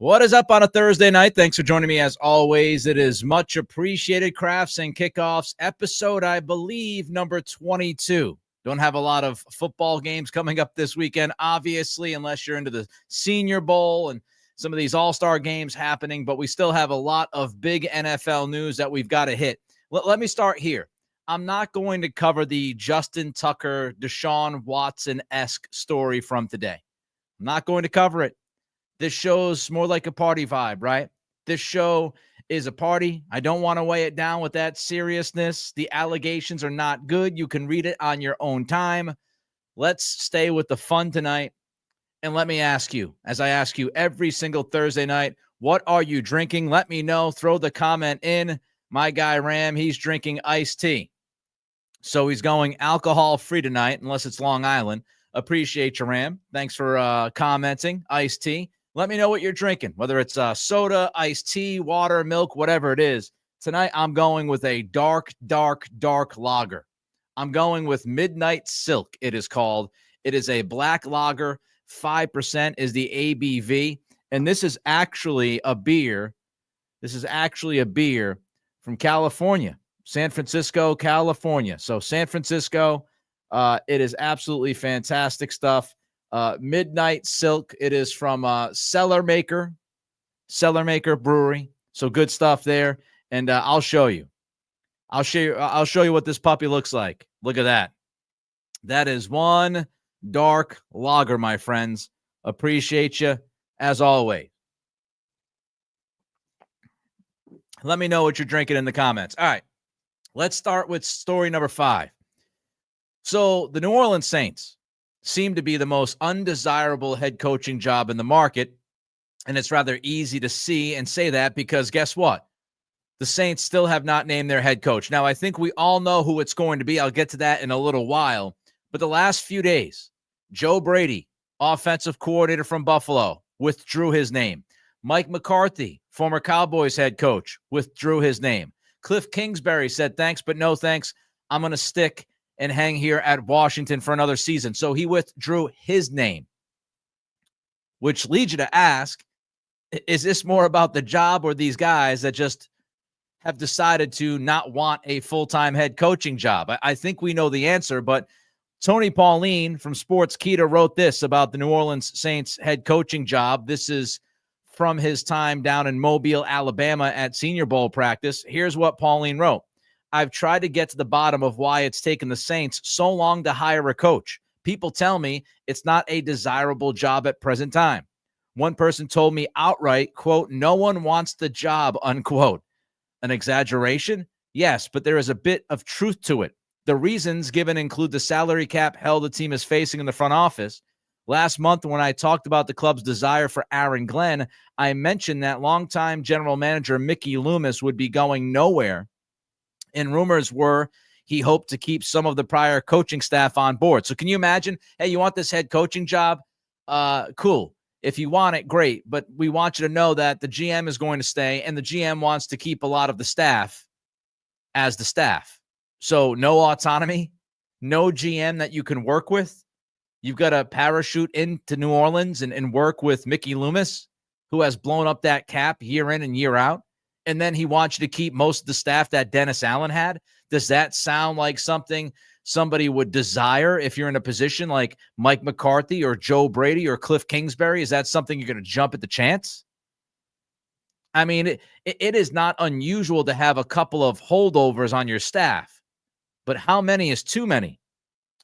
What is up on a Thursday night? Thanks for joining me as always. It is much appreciated. Crafts and Kickoffs episode, I believe, number 22. Don't have a lot of football games coming up this weekend, obviously, unless you're into the Senior Bowl and some of these all-star games happening, but we still have a lot of big NFL news that we've got to hit. Let me start here. I'm not going to cover the Justin Tucker, Deshaun Watson-esque story from today. I'm not going to cover it. This show's more like a party vibe, right? This show is a party. I don't want to weigh it down with that seriousness. The allegations are not good. You can read it on your own time. Let's stay with the fun tonight. And let me ask you, as I ask you every single Thursday night, what are you drinking? Let me know. Throw the comment in. My guy Ram, he's drinking iced tea. So he's going alcohol-free tonight, unless it's Long Island. Appreciate you, Ram. Thanks for commenting. Iced tea. Let me know what you're drinking, whether it's soda, iced tea, water, milk, whatever it is. Tonight, I'm going with a dark lager. I'm going with Midnight Silk, it is called. It is a black lager. 5% is the ABV. And this is actually a beer. This is actually a beer from California, San Francisco, California. So San Francisco, it is absolutely fantastic stuff. Midnight Silk. It is from Cellar Maker Brewery. So good stuff there. And I'll show you. I'll show you what this puppy looks like. Look at that. That is one dark lager, my friends. Appreciate you as always. Let me know what you're drinking in the comments. All right. Let's start with story number 5. So the New Orleans Saints seem to be the most undesirable head coaching job in the market. And it's rather easy to see and say that because guess what? The Saints still have not named their head coach. Now, I think we all know who it's going to be. I'll get to that in a little while. But the last few days, Joe Brady, offensive coordinator from Buffalo, withdrew his name. Mike McCarthy, former Cowboys head coach, withdrew his name. Cliff Kingsbury said, thanks, but no thanks. I'm going to stick and hang here at Washington for another season. So he withdrew his name, which leads you to ask, is this more about the job or these guys that just have decided to not want a full-time head coaching job? I think we know the answer, but Tony Pauline from Sportskeeda wrote this about the New Orleans Saints head coaching job. This is from his time down in Mobile, Alabama at Senior Bowl practice. Here's what Pauline wrote. I've tried to get to the bottom of why it's taken the Saints so long to hire a coach. People tell me it's not a desirable job at present time. One person told me outright, quote, no one wants the job, unquote. An exaggeration? Yes, but there is a bit of truth to it. The reasons given include the salary cap hell the team is facing in the front office. Last month, when I talked about the club's desire for Aaron Glenn, I mentioned that longtime general manager Mickey Loomis would be going nowhere. And rumors were he hoped to keep some of the prior coaching staff on board. So can you imagine, hey, you want this head coaching job? Cool. If you want it, great. But we want you to know that the GM is going to stay, and the GM wants to keep a lot of the staff as the staff. So no autonomy, no GM that you can work with. You've got to parachute into New Orleans and work with Mickey Loomis, who has blown up that cap year in and year out. And then he wants you to keep most of the staff that Dennis Allen had. Does that sound like something somebody would desire if you're in a position like Mike McCarthy or Joe Brady or Cliff Kingsbury? Is that something you're going to jump at the chance? I mean, it is not unusual to have a couple of holdovers on your staff, but how many is too many?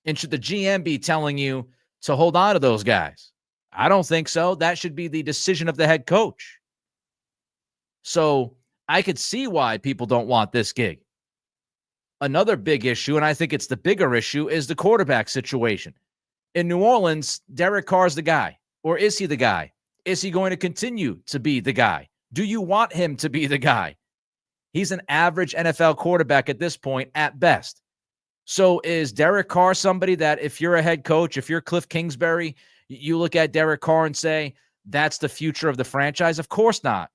And should the GM be telling you to hold on to those guys? I don't think so. That should be the decision of the head coach. So I could see why people don't want this gig. Another big issue, and I think it's the bigger issue, is the quarterback situation. In New Orleans, Derek Carr's the guy. Or is he the guy? Is he going to continue to be the guy? Do you want him to be the guy? He's an average NFL quarterback at this point at best. So is Derek Carr somebody that if you're a head coach, if you're Cliff Kingsbury, you look at Derek Carr and say, that's the future of the franchise? Of course not.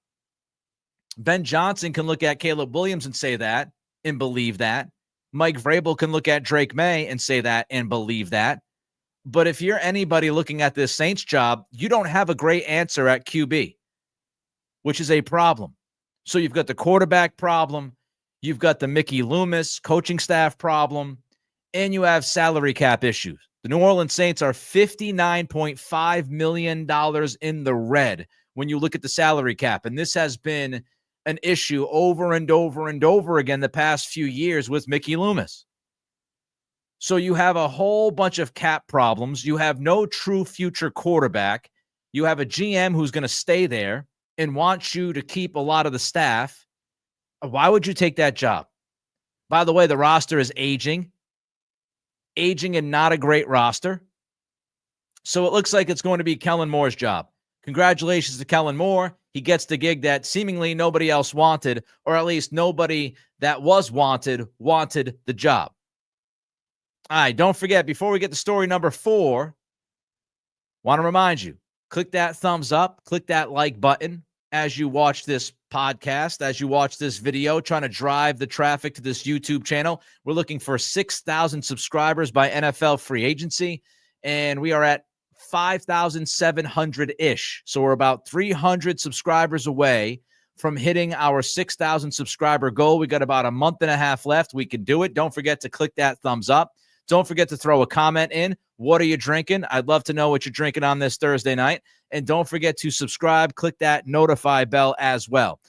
Ben Johnson can look at Caleb Williams and say that and believe that. Mike Vrabel can look at Drake May and say that and believe that. But if you're anybody looking at this Saints job, you don't have a great answer at QB. which is a problem. So you've got the quarterback problem, you've got the Mickey Loomis coaching staff problem, and you have salary cap issues. The New Orleans Saints are $59.5 million in the red when you look at the salary cap. And this has been an issue over and over and over again the past few years with Mickey Loomis. So you have a whole bunch of cap problems. You have no true future quarterback. You have a GM who's going to stay there and wants you to keep a lot of the staff. Why would you take that job? By the way, the roster is aging and not a great roster. So it looks like it's going to be Kellen Moore's job. Congratulations to Kellen Moore. He gets the gig that seemingly nobody else wanted, or at least nobody that was wanted the job. All right, don't forget, before we get to story number 4, want to remind you, click that thumbs up, click that like button as you watch this podcast, as you watch this video, trying to drive the traffic to this YouTube channel. We're looking for 6,000 subscribers by NFL free agency, and we are at 5,700-ish. So we're about 300 subscribers away from hitting our 6,000 subscriber goal. We got about a month and a half left. We can do it. Don't forget to click that thumbs up. Don't forget to throw a comment in. What are you drinking? I'd love to know what you're drinking on this Thursday night. And don't forget to subscribe. Click that notify bell as well.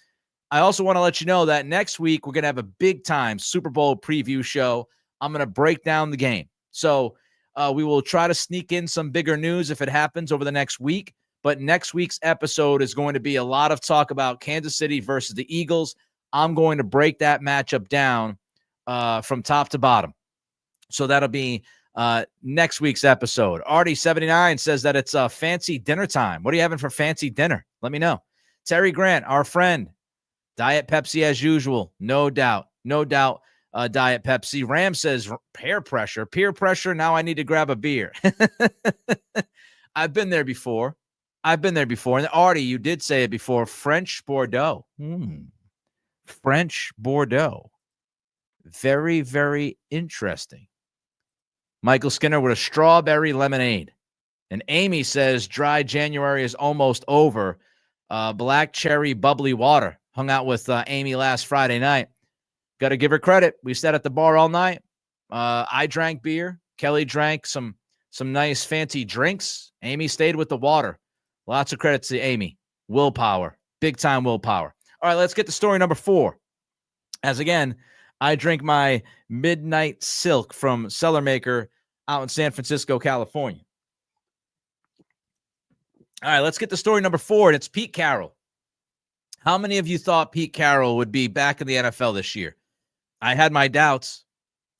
I also want to let you know that next week we're going to have a big-time Super Bowl preview show. I'm going to break down the game. So we will try to sneak in some bigger news if it happens over the next week. But next week's episode is going to be a lot of talk about Kansas City versus the Eagles. I'm going to break that matchup down from top to bottom. So that'll be next week's episode. Artie79 says that it's fancy dinner time. What are you having for fancy dinner? Let me know. Terry Grant, our friend. Diet Pepsi as usual. No doubt. No doubt. Diet Pepsi. Ram says peer pressure. Now I need to grab a beer. I've been there before. And Artie, you did say it before. French Bordeaux. French Bordeaux. Very, very interesting. Michael Skinner with a strawberry lemonade. And Amy says dry January is almost over. Black cherry bubbly water. Hung out with Amy last Friday night. Got to give her credit. We sat at the bar all night. I drank beer. Kelly drank some nice fancy drinks. Amy stayed with the water. Lots of credit to Amy. Willpower. Big time willpower. All right, let's get to story number 4. As again, I drink my Midnight Silk from Cellar Maker out in San Francisco, California. All right, let's get to story number 4, and it's Pete Carroll. How many of you thought Pete Carroll would be back in the NFL this year? I had my doubts.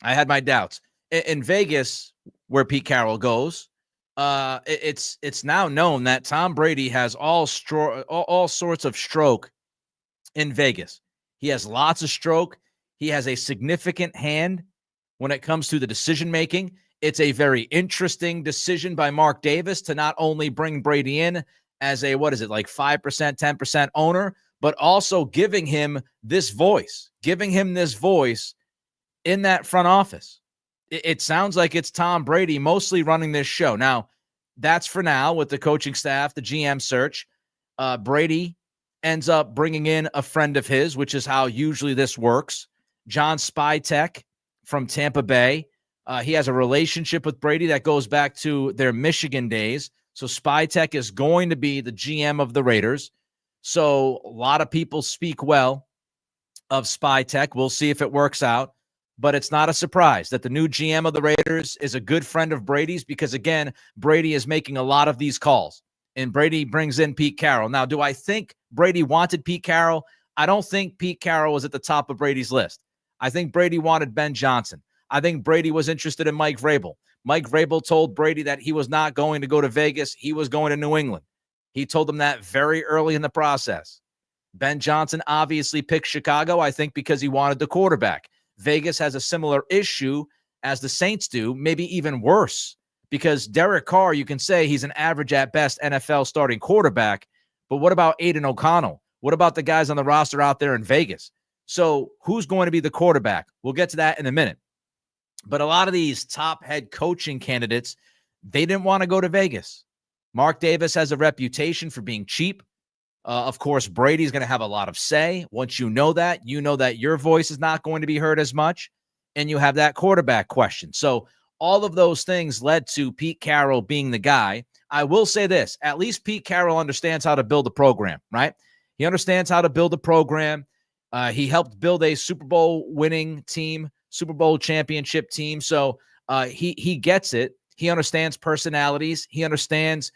In Vegas, where Pete Carroll goes, it's now known that Tom Brady has all sorts of stroke in Vegas. He has lots of stroke. He has a significant hand when it comes to the decision-making. It's a very interesting decision by Mark Davis to not only bring Brady in as a, 5%, 10% owner, but also giving him this voice in that front office. It sounds like it's Tom Brady mostly running this show. Now, that's for now with the coaching staff, the GM search. Brady ends up bringing in a friend of his, which is how usually this works. John Spytek from Tampa Bay. He has a relationship with Brady that goes back to their Michigan days. So Spytek is going to be the GM of the Raiders. So a lot of people speak well of Spytek. We'll see if it works out. But it's not a surprise that the new GM of the Raiders is a good friend of Brady's because, again, Brady is making a lot of these calls. And Brady brings in Pete Carroll. Now, do I think Brady wanted Pete Carroll? I don't think Pete Carroll was at the top of Brady's list. I think Brady wanted Ben Johnson. I think Brady was interested in Mike Vrabel. Mike Vrabel told Brady that he was not going to go to Vegas. He was going to New England. He told him that very early in the process. Ben Johnson obviously picked Chicago, I think, because he wanted the quarterback. Vegas has a similar issue as the Saints do, maybe even worse, because Derek Carr, you can say he's an average at best NFL starting quarterback, but what about Aiden O'Connell? What about the guys on the roster out there in Vegas? So who's going to be the quarterback? We'll get to that in a minute. But a lot of these top head coaching candidates, they didn't want to go to Vegas. Mark Davis has a reputation for being cheap. Of course, Brady's going to have a lot of say. Once you know that your voice is not going to be heard as much, and you have that quarterback question. So all of those things led to Pete Carroll being the guy. I will say this, at least Pete Carroll understands how to build a program, right? He understands how to build a program. He helped build a Super Bowl winning team, Super Bowl championship team. So he gets it. He understands personalities. He understands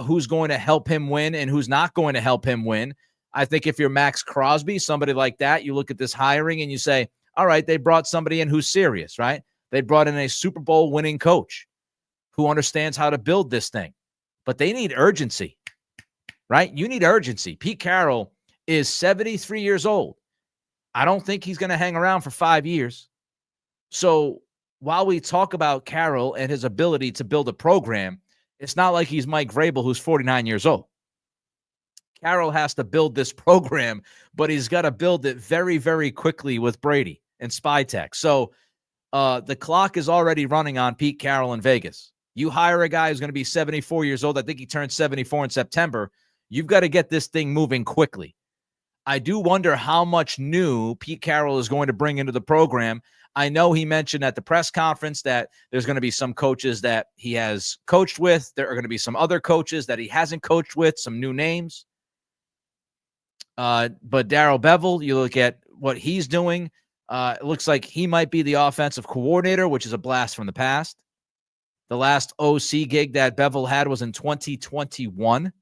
who's going to help him win and who's not going to help him win. I think if you're Max Crosby, somebody like that, you look at this hiring and you say, all right, they brought somebody in who's serious, right? They brought in a Super Bowl winning coach who understands how to build this thing. But they need urgency, right? You need urgency. Pete Carroll is 73 years old. I don't think he's going to hang around for 5 years. So while we talk about Carroll and his ability to build a program, it's not like he's Mike Vrabel, who's 49 years old. Carroll has to build this program, but he's got to build it very, very quickly with Brady and Spytech. So the clock is already running on Pete Carroll in Vegas. You hire a guy who's going to be 74 years old. I think he turned 74 in September. You've got to get this thing moving quickly. I do wonder how much new Pete Carroll is going to bring into the program. I know he mentioned at the press conference that there's going to be some coaches that he has coached with. There are going to be some other coaches that he hasn't coached with, some new names. But Darrell Bevell, you look at what he's doing. It looks like he might be the offensive coordinator, which is a blast from the past. The last OC gig that Bevell had was in 2021.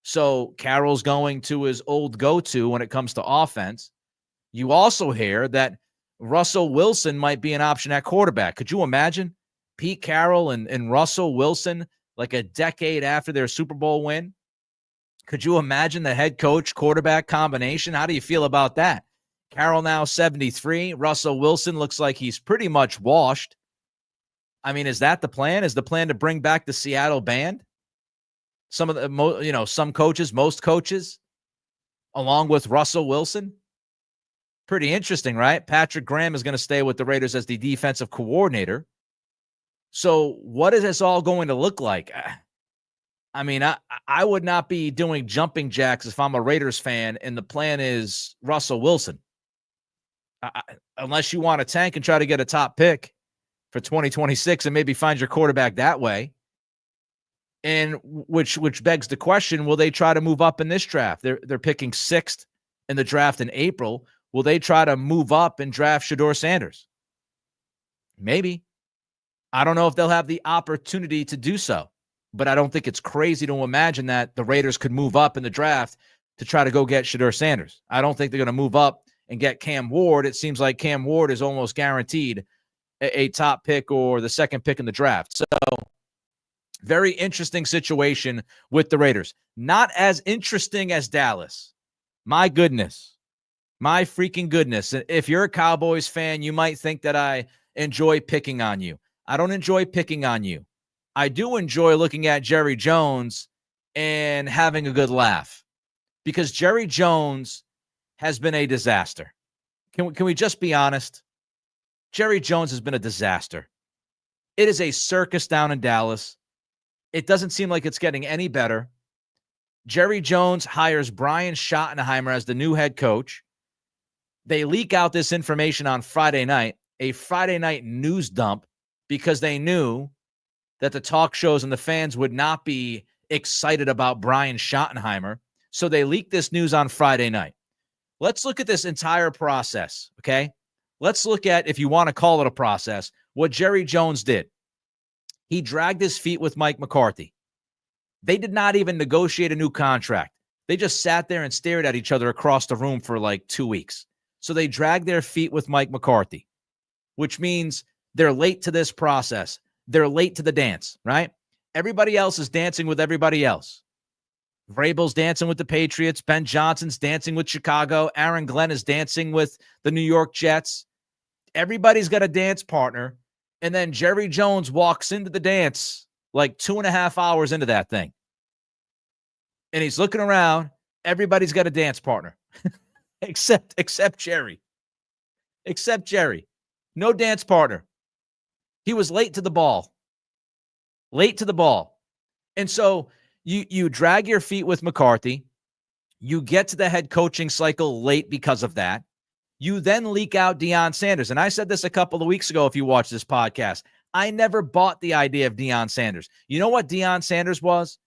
So Carroll's going to his old go-to when it comes to offense. You also hear that Russell Wilson might be an option at quarterback. Could you imagine Pete Carroll and Russell Wilson like a decade after their Super Bowl win? Could you imagine the head coach quarterback combination? How do you feel about that? Carroll now 73. Russell Wilson looks like he's pretty much washed. I mean, is that the plan? Is the plan to bring back the Seattle band? Some of the, some coaches, most coaches, along with Russell Wilson. Pretty interesting, right? Patrick Graham is going to stay with the Raiders as the defensive coordinator. So what is this all going to look like? I mean, I would not be doing jumping jacks if I'm a Raiders fan and the plan is Russell Wilson. Unless you want to tank and try to get a top pick for 2026 and maybe find your quarterback that way. And which begs the question, will they try to move up in this draft? They're picking 6th in the draft in April. Will they try to move up and draft Shedeur Sanders? Maybe. I don't know if they'll have the opportunity to do so, but I don't think it's crazy to imagine that the Raiders could move up in the draft to try to go get Shedeur Sanders. I don't think they're going to move up and get Cam Ward. It seems like Cam Ward is almost guaranteed a top pick or the 2nd pick in the draft. So very interesting situation with the Raiders. Not as interesting as Dallas. My goodness. My freaking goodness. If you're a Cowboys fan, you might think that I enjoy picking on you. I don't enjoy picking on you. I do enjoy looking at Jerry Jones and having a good laugh because Jerry Jones has been a disaster. Can we just be honest? Jerry Jones has been a disaster. It is a circus down in Dallas. It doesn't seem like it's getting any better. Jerry Jones hires Brian Schottenheimer as the new head coach. They leak out this information on Friday night, a Friday night news dump, because they knew that the talk shows and the fans would not be excited about Brian Schottenheimer. So they leaked this news on Friday night. Let's look at this entire process, okay? Let's look at, if you want to call it a process, what Jerry Jones did. He dragged his feet with Mike McCarthy. They did not even negotiate a new contract. They just sat there and stared at each other across the room for like 2 weeks. So they dragged their feet with Mike McCarthy, which means they're late to this process. They're late to the dance, right? Everybody else is dancing with everybody else. Vrabel's dancing with the Patriots. Ben Johnson's dancing with Chicago. Aaron Glenn is dancing with the New York Jets. Everybody's got a dance partner. And then Jerry Jones walks into the dance like 2.5 hours into that thing. And he's looking around. Everybody's got a dance partner. except Jerry. Except Jerry. No dance partner. He was late to the ball. Late to the ball. And so you drag your feet with McCarthy. You get to the head coaching cycle late because of that. You then leak out Deion Sanders. And I said this a couple of weeks ago if you watch this podcast. I never bought the idea of Deion Sanders. You know what Deion Sanders was?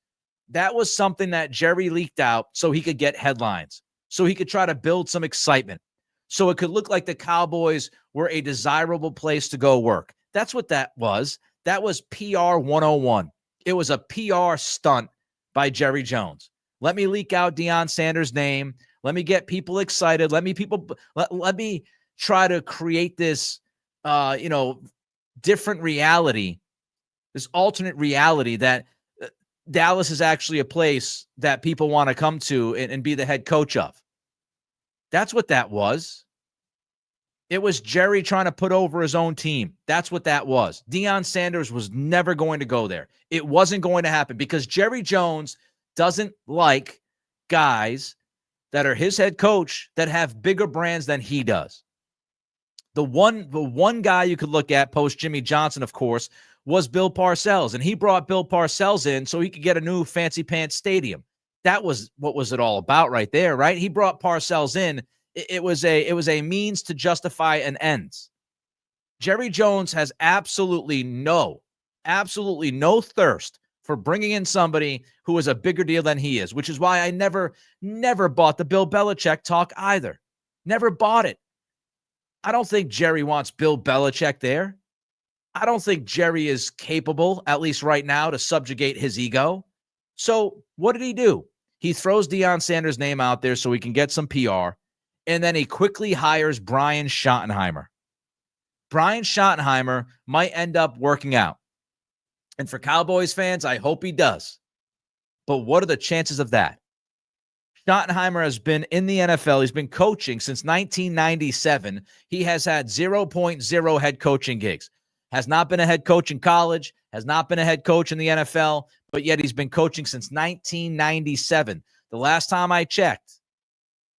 That was something that Jerry leaked out so he could get headlines, so he could try to build some excitement, so it could look like the Cowboys were a desirable place to go work. That's what that was. That was PR 101. It was a PR stunt by Jerry Jones. Let me leak out Deion Sanders' name. Let me get people excited. Let me try to create this, different reality, this alternate reality that Dallas is actually a place that people want to come to and be the head coach of. That's what that was. It was Jerry trying to put over his own team. That's what that was. Deion Sanders was never going to go there. It wasn't going to happen because Jerry Jones doesn't like guys that are his head coach that have bigger brands than he does. The one guy you could look at post Jimmy Johnson, of course, was Bill Parcells, and he brought Bill Parcells in so he could get a new fancy pants stadium. That was what was it all about right there, right? He brought Parcells in. It was a means to justify an ends. Jerry Jones has absolutely no thirst for bringing in somebody who is a bigger deal than he is, which is why I never bought the Bill Belichick talk either. Never bought it. I don't think Jerry wants Bill Belichick there. I don't think Jerry is capable, at least right now, to subjugate his ego. So what did he do? He throws Deion Sanders' name out there so he can get some PR, and then he quickly hires Brian Schottenheimer. Brian Schottenheimer might end up working out. And for Cowboys fans, I hope he does. But what are the chances of that? Schottenheimer has been in the NFL. He's been coaching since 1997. He has had 0.0 head coaching gigs. Has not been a head coach in college, has not been a head coach in the NFL, but yet he's been coaching since 1997. The last time I checked,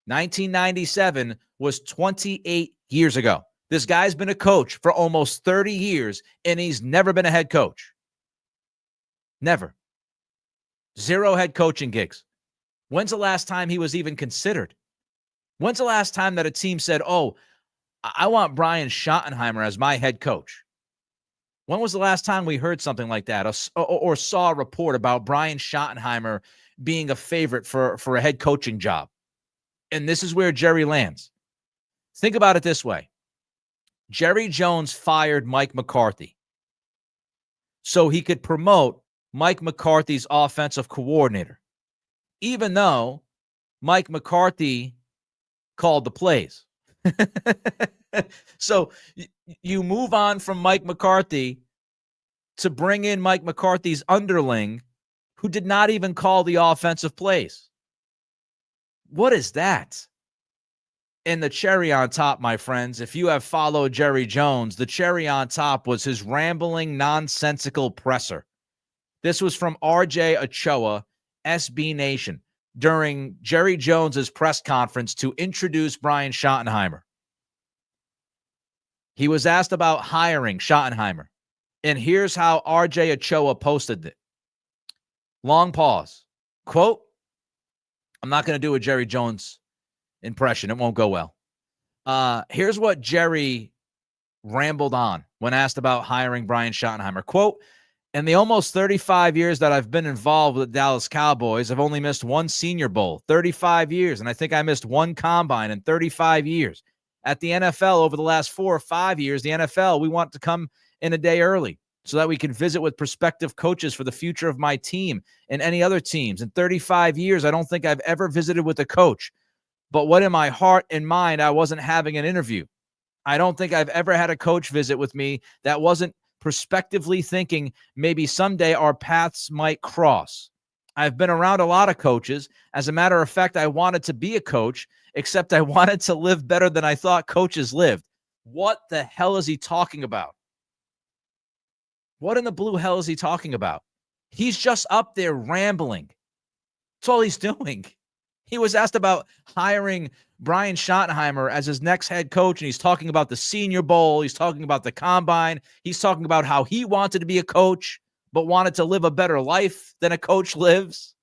1997 was 28 years ago. This guy's been a coach for almost 30 years, and he's never been a head coach. Never. 0 head coaching gigs. When's the last time he was even considered? When's the last time that a team said, oh, I want Brian Schottenheimer as my head coach? When was the last time we heard something like that or saw a report about Brian Schottenheimer being a favorite for a head coaching job? And this is where Jerry lands. Think about it this way. Jerry Jones fired Mike McCarthy so he could promote Mike McCarthy's offensive coordinator, even though Mike McCarthy called the plays. So you move on from Mike McCarthy to bring in Mike McCarthy's underling who did not even call the offensive plays. What is that? And the cherry on top, my friends, if you have followed Jerry Jones, the cherry on top was his rambling, nonsensical presser. This was from RJ Ochoa, SB Nation, during Jerry Jones's press conference to introduce Brian Schottenheimer. He was asked about hiring Schottenheimer, and here's how RJ Ochoa posted it. Long pause. Quote, I'm not going to do a Jerry Jones impression. It won't go well. Here's what Jerry rambled on when asked about hiring Brian Schottenheimer. Quote, in the almost 35 years that I've been involved with the Dallas Cowboys, I've only missed one Senior Bowl, 35 years, and I think I missed one Combine in 35 years. At the NFL, over the last 4 or 5 years, the NFL, we want to come in a day early so that we can visit with prospective coaches for the future of my team and any other teams. In 35 years, I don't think I've ever visited with a coach. But what in my heart and mind, I wasn't having an interview. I don't think I've ever had a coach visit with me that wasn't prospectively thinking maybe someday our paths might cross. I've been around a lot of coaches. As a matter of fact, I wanted to be a coach, except I wanted to live better than I thought coaches lived. What the hell is he talking about? What in the blue hell is he talking about? He's just up there rambling. That's all he's doing. He was asked about hiring Brian Schottenheimer as his next head coach, and he's talking about the Senior Bowl. He's talking about the Combine. He's talking about how he wanted to be a coach, but wanted to live a better life than a coach lives.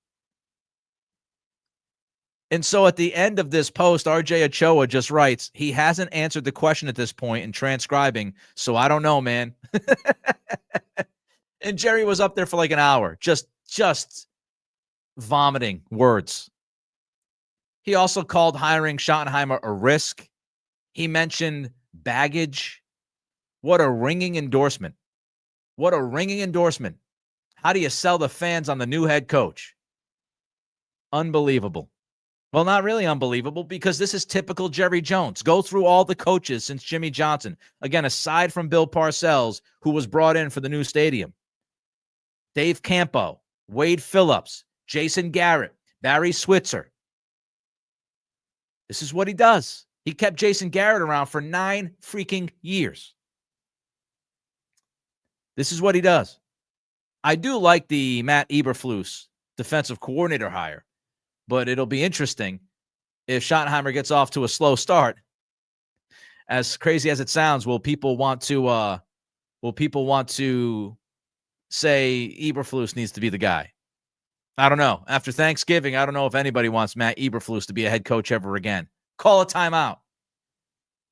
And so at the end of this post, RJ Ochoa just writes, he hasn't answered the question at this point in transcribing, so I don't know, man. And Jerry was up there for like an hour, just vomiting words. He also called hiring Schottenheimer a risk. He mentioned baggage. What a ringing endorsement. What a ringing endorsement. How do you sell the fans on the new head coach? Unbelievable. Well, not really unbelievable, because this is typical Jerry Jones. Go through all the coaches since Jimmy Johnson. Again, aside from Bill Parcells, who was brought in for the new stadium. Dave Campo, Wade Phillips, Jason Garrett, Barry Switzer. This is what he does. He kept Jason Garrett around for 9 freaking years. This is what he does. I do like the Matt Eberflus defensive coordinator hire, but it'll be interesting if Schottenheimer gets off to a slow start. As crazy as it sounds, will people want to say Eberflus needs to be the guy? I don't know. After Thanksgiving, I don't know if anybody wants Matt Eberflus to be a head coach ever again. Call a timeout.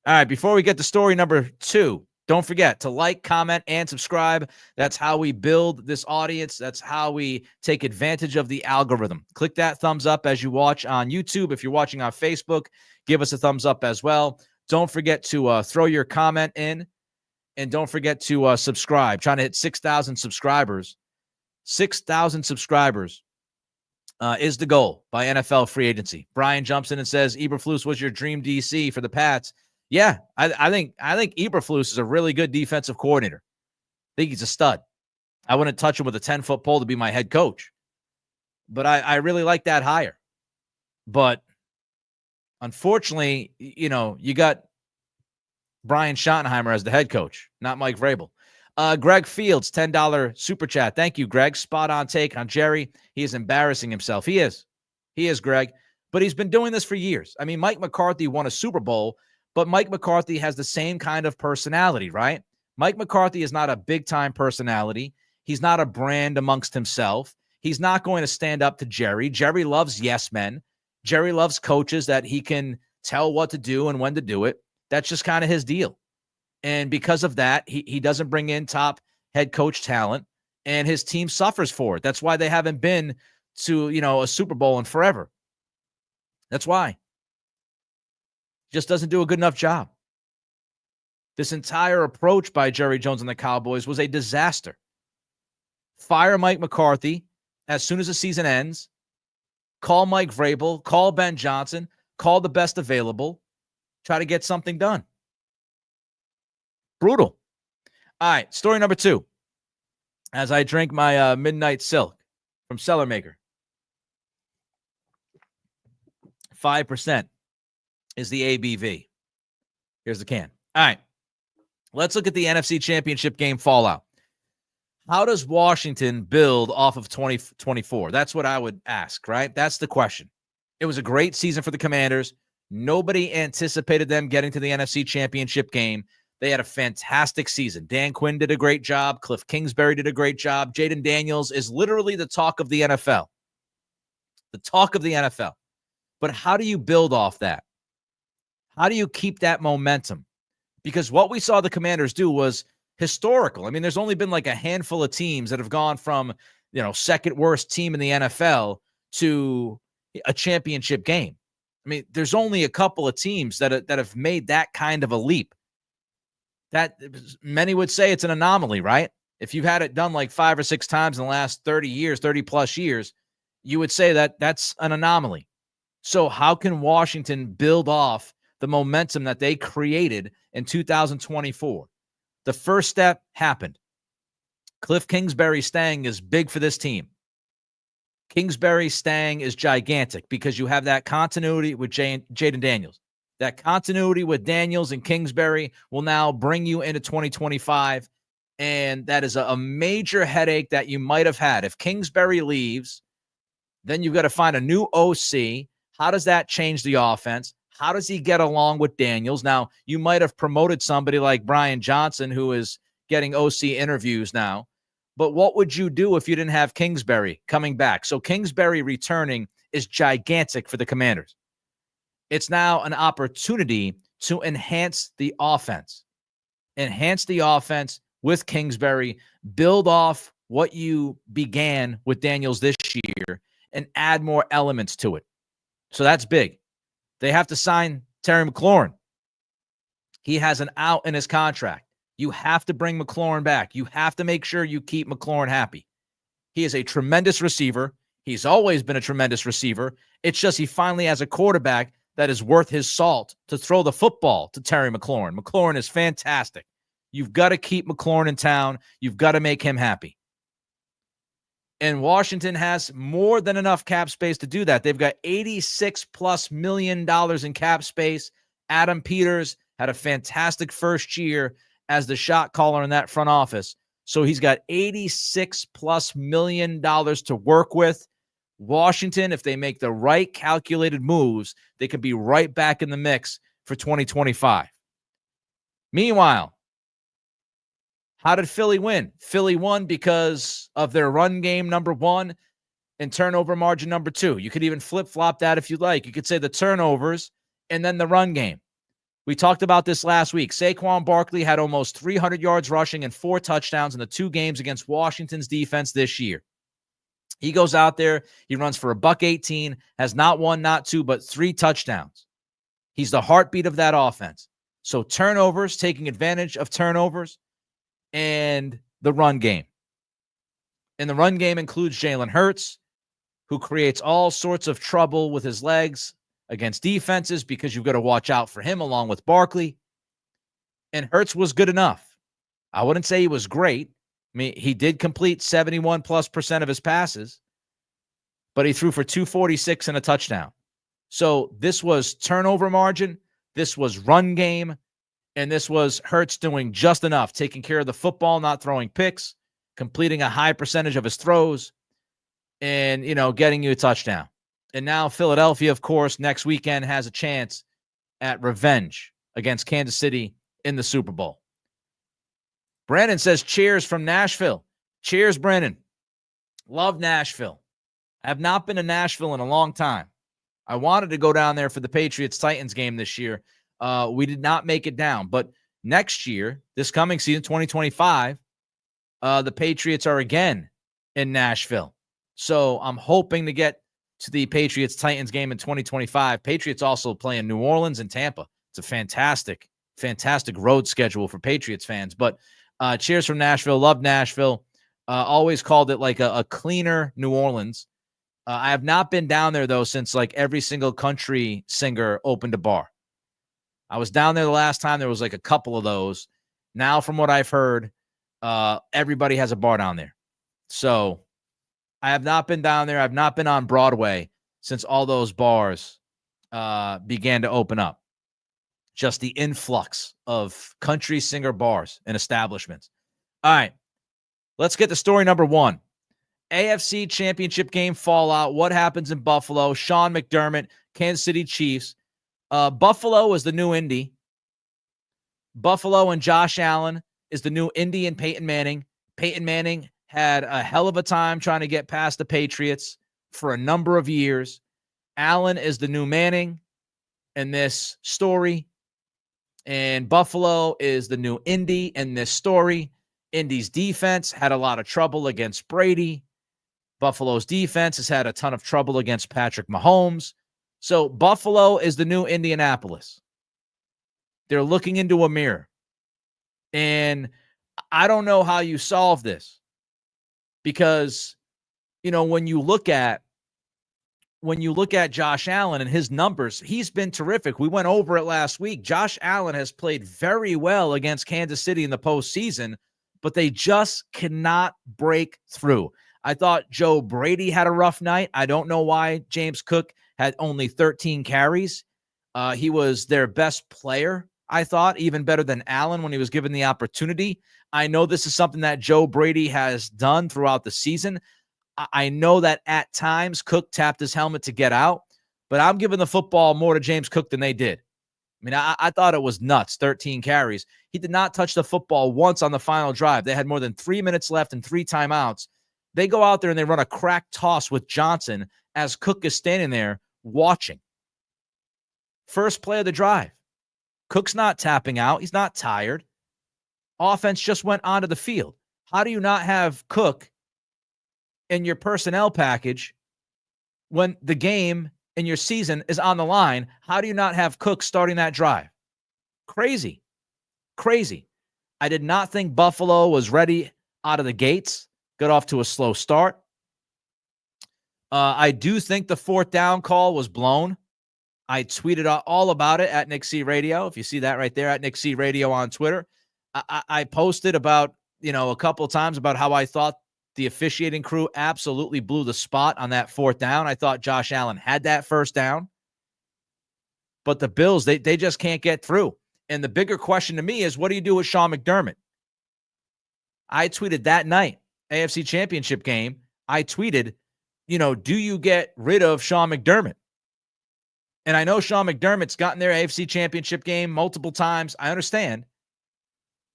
All right, before we get to story number 2, don't forget to like, comment, and subscribe. That's how we build this audience. That's how we take advantage of the algorithm. Click that thumbs up as you watch on YouTube. If you're watching on Facebook, give us a thumbs up as well. Don't forget to throw your comment in, and don't forget to subscribe. Trying to hit 6,000 subscribers. 6,000 subscribers is the goal by NFL free agency. Brian jumps in and says, Eberflus was your dream DC for the Pats. Yeah, I think Eberflus is a really good defensive coordinator. I think he's a stud. I wouldn't touch him with a 10-foot pole to be my head coach. But I really like that hire. But unfortunately, you got Brian Schottenheimer as the head coach, not Mike Vrabel. Greg Fields, $10 super chat. Thank you, Greg. Spot on take on Jerry. He is embarrassing himself. He is, Greg. But he's been doing this for years. I mean, Mike McCarthy won a Super Bowl, but Mike McCarthy has the same kind of personality, right? Mike McCarthy is not a big-time personality. He's not a brand amongst himself. He's not going to stand up to Jerry. Jerry loves yes men. Jerry loves coaches that he can tell what to do and when to do it. That's just kind of his deal. And because of that, he doesn't bring in top head coach talent, and his team suffers for it. That's why they haven't been to, a Super Bowl in forever. That's why. Just doesn't do a good enough job. This entire approach by Jerry Jones and the Cowboys was a disaster. Fire Mike McCarthy as soon as the season ends. Call Mike Vrabel. Call Ben Johnson. Call the best available. Try to get something done. Brutal. All right, story number 2. As I drink my Midnight Silk from Cellar Maker. 5% is the ABV. Here's the can. All right, let's look at the NFC Championship game fallout. How does Washington build off of 2024? That's what I would ask, right? That's the question. It was a great season for the Commanders. Nobody anticipated them getting to the NFC Championship game. They had a fantastic season. Dan Quinn did a great job. Cliff Kingsbury did a great job. Jaden Daniels is literally the talk of the NFL. The talk of the NFL. But how do you build off that? How do you keep that momentum? Because what we saw the Commanders do was historical. I mean, there's only been like a handful of teams that have gone from, second worst team in the NFL to a championship game. I mean, there's only a couple of teams that have made that kind of a leap. That many would say it's an anomaly, right? If you've had it done like 5 or 6 times in the last 30 plus years, you would say that that's an anomaly. So how can Washington build off the momentum that they created in 2024? The first step happened. Cliff Kingsbury staying is big for this team. Kingsbury staying is gigantic because you have that continuity with Jaden Daniels. That continuity with Daniels and Kingsbury will now bring you into 2025, and that is a major headache that you might have had. If Kingsbury leaves, then you've got to find a new OC. How does that change the offense? How does he get along with Daniels? Now, you might have promoted somebody like Brian Johnson, who is getting OC interviews now, but what would you do if you didn't have Kingsbury coming back? So Kingsbury returning is gigantic for the Commanders. It's now an opportunity to enhance the offense. Enhance the offense with Kingsbury, build off what you began with Daniels this year, and add more elements to it. So that's big. They have to sign Terry McLaurin. He has an out in his contract. You have to bring McLaurin back. You have to make sure you keep McLaurin happy. He is a tremendous receiver. He's always been a tremendous receiver. It's just he finally has a quarterback that is worth his salt to throw the football to Terry McLaurin. McLaurin is fantastic. You've got to keep McLaurin in town. You've got to make him happy. And Washington has more than enough cap space to do that. They've got $86+ million in cap space. Adam Peters had a fantastic first year as the shot caller in that front office. So he's got $86+ million to work with. Washington, if they make the right calculated moves, they could be right back in the mix for 2025. Meanwhile, how did Philly win? Philly won because of their run game, number one, and turnover margin, number two. You could even flip-flop that if you like. You could say the turnovers and then the run game. We talked about this last week. Saquon Barkley had almost 300 yards rushing and 4 touchdowns in the 2 games against Washington's defense this year. He goes out there, he runs for $118, has not 1, not 2, but 3 touchdowns. He's the heartbeat of that offense. So turnovers, taking advantage of turnovers, and the run game. And the run game includes Jalen Hurts, who creates all sorts of trouble with his legs against defenses because you've got to watch out for him along with Barkley. And Hurts was good enough. I wouldn't say he was great. I mean, he did complete 71+% of his passes, but he threw for 246 and a touchdown. So this was turnover margin, this was run game, and this was Hurts doing just enough, taking care of the football, not throwing picks, completing a high percentage of his throws, and, getting you a touchdown. And now Philadelphia, of course, next weekend has a chance at revenge against Kansas City in the Super Bowl. Brandon says, cheers from Nashville. Cheers, Brandon. Love Nashville. I have not been to Nashville in a long time. I wanted to go down there for the Patriots-Titans game this year. We did not make it down. But next year, this coming season, 2025, the Patriots are again in Nashville. So I'm hoping to get to the Patriots-Titans game in 2025. Patriots also play in New Orleans and Tampa. It's a fantastic, fantastic road schedule for Patriots fans. But cheers from Nashville. Love Nashville. Always called it like a cleaner New Orleans. I have not been down there, though, since like every single country singer opened a bar. I was down there the last time. There was like a couple of those. Now, from what I've heard, everybody has a bar down there. So I have not been down there. I've not been on Broadway since all those bars began to open up. Just the influx of country singer bars and establishments. All right, let's get to story number 1. AFC Championship game fallout. What happens in Buffalo? Sean McDermott, Kansas City Chiefs. Buffalo is the new Indy. Buffalo and Josh Allen is the new Indy and Peyton Manning. Peyton Manning had a hell of a time trying to get past the Patriots for a number of years. Allen is the new Manning in this story. And Buffalo is the new Indy in this story. Indy's defense had a lot of trouble against Brady. Buffalo's defense has had a ton of trouble against Patrick Mahomes. So Buffalo is the new Indianapolis. They're looking into a mirror. And I don't know how you solve this. Because, when you look at Josh Allen and his numbers, he's been terrific. We went over it last week. Josh Allen has played very well against Kansas City in the postseason, but they just cannot break through. I thought Joe Brady had a rough night. I don't know why James Cook had only 13 carries. He was their best player, I thought, even better than Allen when he was given the opportunity. I know this is something that Joe Brady has done throughout the season. I know that at times Cook tapped his helmet to get out, but I'm giving the football more to James Cook than they did. I mean, I thought it was nuts, 13 carries. He did not touch the football once on the final drive. They had more than 3 minutes left and 3 timeouts. They go out there and they run a crack toss with Johnson as Cook is standing there watching. First play of the drive. Cook's not tapping out. He's not tired. Offense just went onto the field. How do you not have Cook in your personnel package when the game in your season is on the line? How do you not have Cook starting that drive? Crazy. I did not think Buffalo was ready out of the gates. Got off to a slow start. I do think the fourth down call was blown. I tweeted all about it at Nick C Radio. If you see that right there, at Nick C Radio on Twitter. I posted about, a couple of times about how I thought the officiating crew absolutely blew the spot on that fourth down. I thought Josh Allen had that first down. But the Bills, they just can't get through. And the bigger question to me is, what do you do with Sean McDermott? I tweeted that night, AFC Championship game, I tweeted, do you get rid of Sean McDermott? And I know Sean McDermott's gotten their AFC Championship game multiple times. I understand.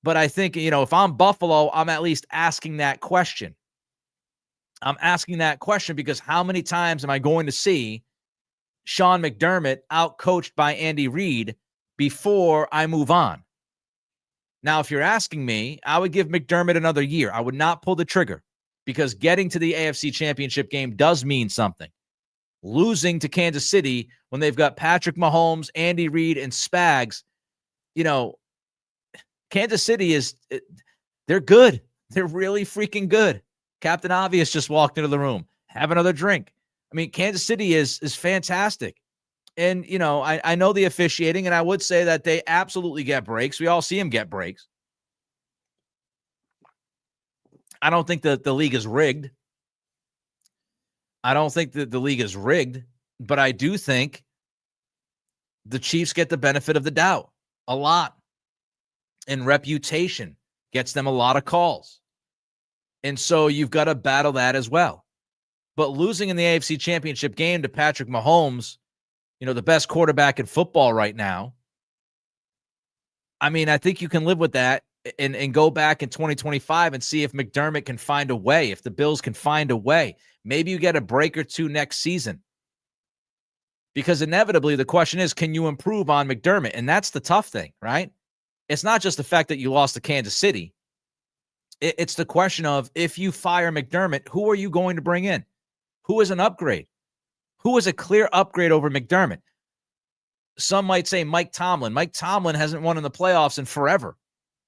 But I think, if I'm Buffalo, I'm at least asking that question. I'm asking that question because how many times am I going to see Sean McDermott outcoached by Andy Reid before I move on? Now, if you're asking me, I would give McDermott another year. I would not pull the trigger because getting to the AFC Championship game does mean something. Losing to Kansas City when they've got Patrick Mahomes, Andy Reid, and Spags, Kansas City they're good. They're really freaking good. Captain Obvious just walked into the room. Have another drink. I mean, Kansas City is fantastic. And, I know the officiating, and I would say that they absolutely get breaks. We all see them get breaks. I don't think that the league is rigged. I don't think that the league is rigged, but I do think the Chiefs get the benefit of the doubt a lot. And reputation gets them a lot of calls. And so you've got to battle that as well. But losing in the AFC Championship game to Patrick Mahomes, the best quarterback in football right now, I mean, I think you can live with that and go back in 2025 and see if McDermott can find a way, if the Bills can find a way. Maybe you get a break or two next season. Because inevitably the question is, can you improve on McDermott? And that's the tough thing, right? It's not just the fact that you lost to Kansas City. It's the question of, if you fire McDermott, who are you going to bring in? Who is an upgrade? Who is a clear upgrade over McDermott? Some might say Mike Tomlin. Mike Tomlin hasn't won in the playoffs in forever.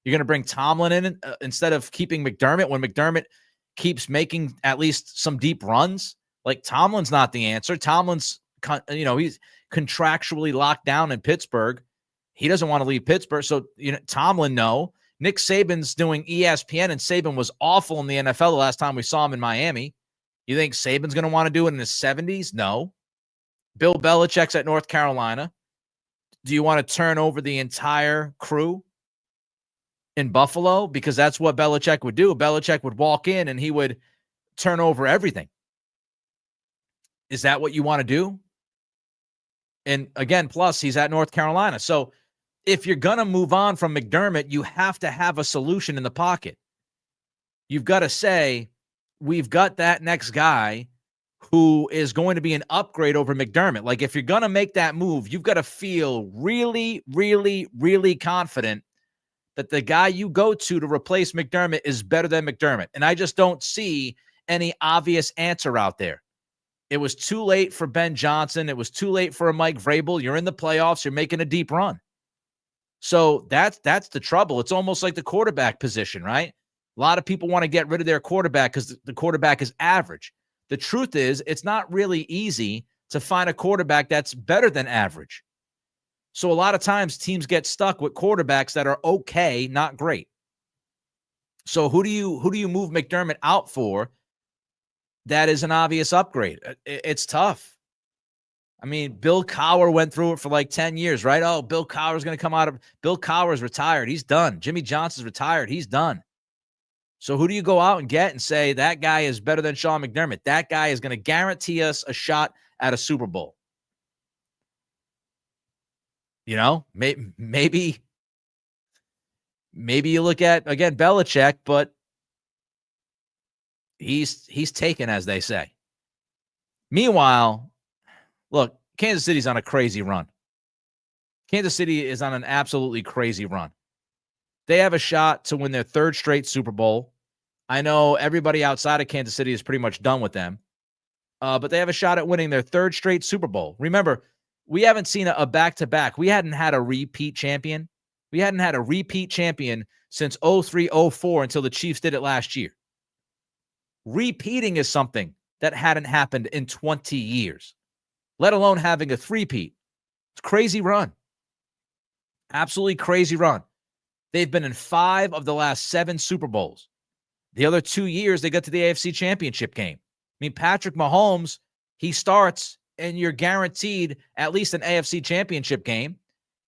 You're going to bring Tomlin in instead of keeping McDermott when McDermott keeps making at least some deep runs? Like, Tomlin's not the answer. Tomlin's, he's contractually locked down in Pittsburgh. He doesn't want to leave Pittsburgh. So, Tomlin, no. Nick Saban's doing ESPN, and Saban was awful in the NFL the last time we saw him in Miami. You think Saban's going to want to do it in his 70s? No. Bill Belichick's at North Carolina. Do you want to turn over the entire crew in Buffalo? Because that's what Belichick would do. Belichick would walk in and he would turn over everything. Is that what you want to do? And again, plus he's at North Carolina. So if you're going to move on from McDermott, you have to have a solution in the pocket. You've got to say, we've got that next guy who is going to be an upgrade over McDermott. Like, if you're going to make that move, you've got to feel really, really, really confident that the guy you go to replace McDermott is better than McDermott. And I just don't see any obvious answer out there. It was too late for Ben Johnson. It was too late for a Mike Vrabel. You're in the playoffs. You're making a deep run. So that's the trouble. It's almost like the quarterback position, right? A lot of people want to get rid of their quarterback because the quarterback is average. The truth is, it's not really easy to find a quarterback that's better than average. So a lot of times teams get stuck with quarterbacks that are okay, not great. So who do you move McDermott out for that is an obvious upgrade? It's tough. I mean, Bill Cowher went through it for like 10 years, right? Oh, Bill Cowher's going to come out of – Bill Cowher's retired. He's done. Jimmy Johnson's retired. He's done. So who do you go out and get and say that guy is better than Sean McDermott? That guy is going to guarantee us a shot at a Super Bowl. Maybe you look at, again, Belichick, but he's taken, as they say. Meanwhile, look, Kansas City's on a crazy run. Kansas City is on an absolutely crazy run. They have a shot to win their third straight Super Bowl. I know everybody outside of Kansas City is pretty much done with them, but they have a shot at winning their third straight Super Bowl. Remember, we haven't seen a back-to-back. We hadn't had a repeat champion. We hadn't had a repeat champion since 03-04 until the Chiefs did it last year. Repeating is something that hadn't happened in 20 years, let alone having a three-peat. It's a crazy run. Absolutely crazy run. They've been in 5 of the last 7 Super Bowls. The other 2 years, they got to the AFC Championship game. I mean, Patrick Mahomes, he starts, and you're guaranteed at least an AFC Championship game,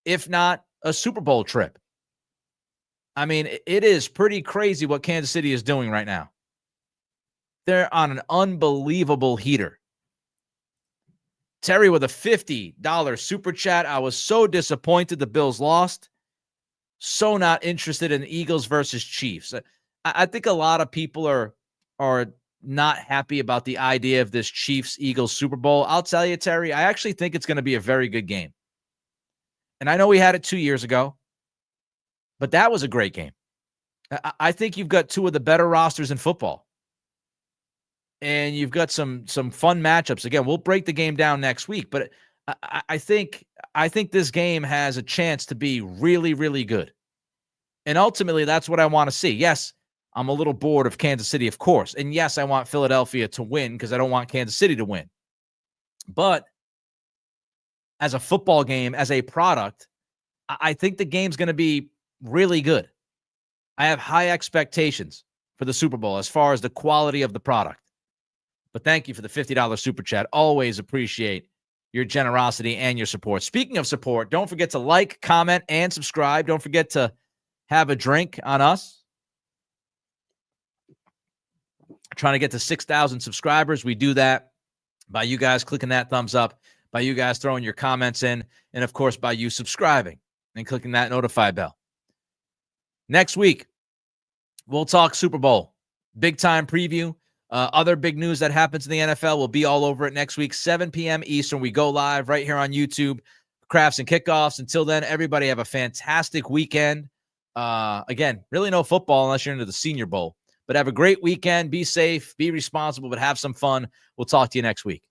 if not a Super Bowl trip. I mean, it is pretty crazy what Kansas City is doing right now. They're on an unbelievable heater. Terry with a $50 super chat. I was so disappointed the Bills lost. So not interested in Eagles versus Chiefs. I think a lot of people are not happy about the idea of this Chiefs-Eagles Super Bowl. I'll tell you, Terry, I actually think it's going to be a very good game. And I know we had it 2 years ago, but that was a great game. I think you've got 2 of the better rosters in football. And you've got some fun matchups. Again, we'll break the game down next week, but I think this game has a chance to be really, really good. And ultimately, that's what I want to see. Yes, I'm a little bored of Kansas City, of course. And yes, I want Philadelphia to win because I don't want Kansas City to win. But as a football game, as a product, I think the game's going to be really good. I have high expectations for the Super Bowl as far as the quality of the product. But thank you for the $50 super chat. Always appreciate your generosity and your support. Speaking of support, don't forget to like, comment, and subscribe. Don't forget to have a drink on us. Trying to get to 6,000 subscribers. We do that by you guys clicking that thumbs up, by you guys throwing your comments in, and, of course, by you subscribing and clicking that notify bell. Next week, we'll talk Super Bowl. Big-time preview. Other big news that happens in the NFL, will be all over it next week, 7 p.m. Eastern. We go live right here on YouTube, Crafts and Kickoffs. Until then, everybody have a fantastic weekend. Again, really no football unless you're into the Senior Bowl. But have a great weekend. Be safe, be responsible, but have some fun. We'll talk to you next week.